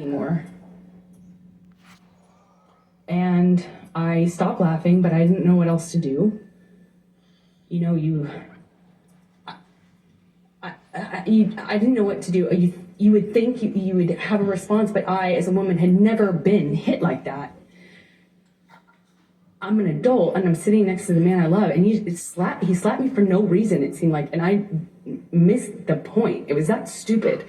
anymore. And I stopped laughing, but I didn't know what else to do. You know, I didn't know what to do. You would think you would have a response, but I, as a woman, had never been hit like that. I'm an adult, and I'm sitting next to the man I love, and he slapped me for no reason, it seemed like, and I missed the point. It was that stupid.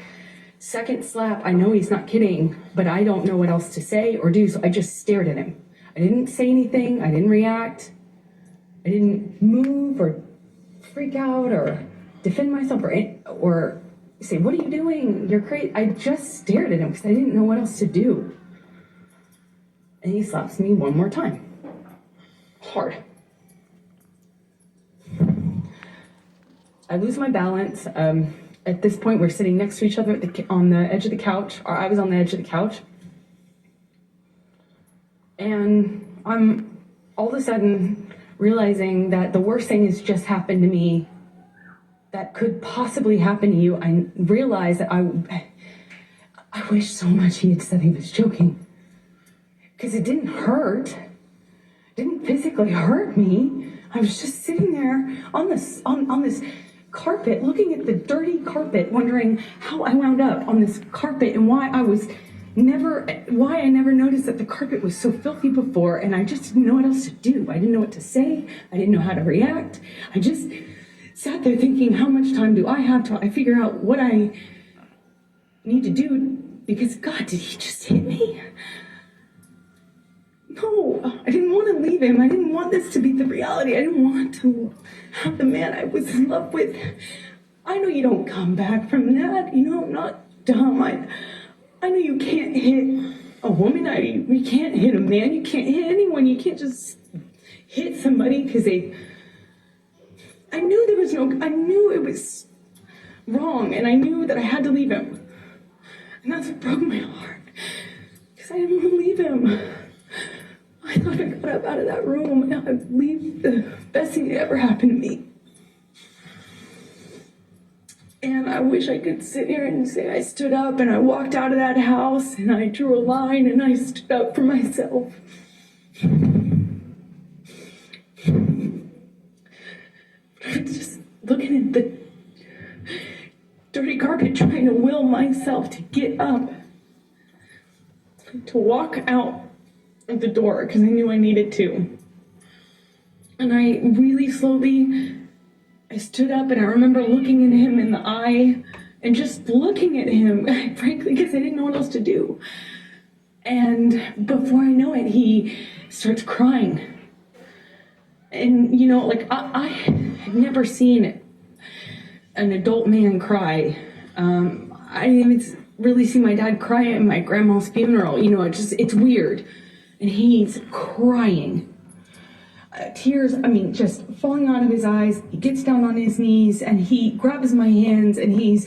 Second slap, I know he's not kidding, but I don't know what else to say or do, so I just stared at him. I didn't say anything, I didn't react, I didn't move or freak out or defend myself or say, what are you doing? You're crazy. I just stared at him because I didn't know what else to do. And he slaps me one more time. Hard. I lose my balance. At this point, we're sitting next to each other on the edge of the couch, or I was on the edge of the couch. And I'm all of a sudden realizing that the worst thing has just happened to me that could possibly happen to you. I realized that I wish so much he had said he was joking, because it didn't hurt. It didn't physically hurt me. I was just sitting there on this carpet, looking at the dirty carpet, wondering how I wound up on this carpet and why I never noticed that the carpet was so filthy before, and I just didn't know what else to do. I didn't know what to say. I didn't know how to react. I just sat there thinking, how much time do I have till I figure out what I need to do? Because, God, did he just hit me? No, I didn't want to leave him. I didn't want this to be the reality. I didn't want to have the man I was in love with. I know you don't come back from that. You know, I'm not dumb. I know you can't hit a woman. You can't hit a man. You can't hit anyone. You can't just hit somebody because I knew it was wrong, and I knew that I had to leave him. And that's what broke my heart, because I didn't want to leave him. I thought I got up out of that room and I'd leave the best thing that ever happened to me. And I wish I could sit here and say I stood up and I walked out of that house and I drew a line and I stood up for myself. I'm just looking at the dirty carpet, trying to will myself to get up, to walk out of the door, because I knew I needed to. And I really slowly, I stood up, and I remember looking at him in the eye and just looking at him, frankly, because I didn't know what else to do. And before I know it, he starts crying. And, you know, like, I had never seen an adult man cry. I didn't even really see my dad cry at my grandma's funeral. You know, it's weird. And he's crying. Tears, just falling out of his eyes. He gets down on his knees and he grabs my hands and he's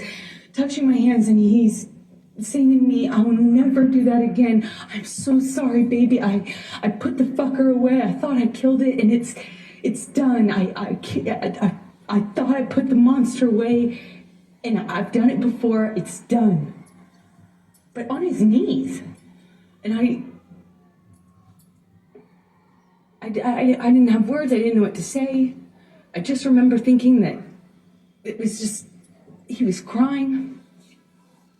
touching my hands and he's saying to me, I will never do that again. I'm so sorry, baby. I put the fucker away. I thought I killed it and it's done. I thought I put the monster away and I've done it before. It's done. But on his knees. And I didn't have words. I didn't know what to say. I just remember thinking that it was just, he was crying.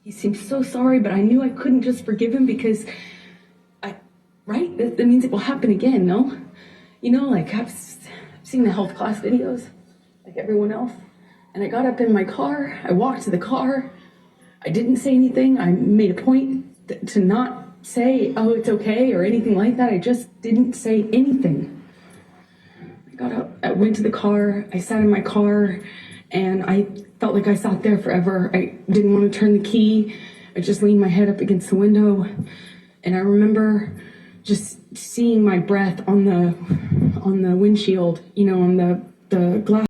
He seemed so sorry, but I knew I couldn't just forgive him because right? That means it will happen again, no? You know, like I've seen the health class videos, like everyone else. And I got up in my car. I walked to the car. I didn't say anything. I made a point to not say, oh, it's okay, or anything like that. I just didn't say anything. I got up, I went to the car, I sat in my car, and I felt like I sat there forever. I didn't want to turn the key. I just leaned my head up against the window, and I remember just seeing my breath on the windshield, you know, on the glass.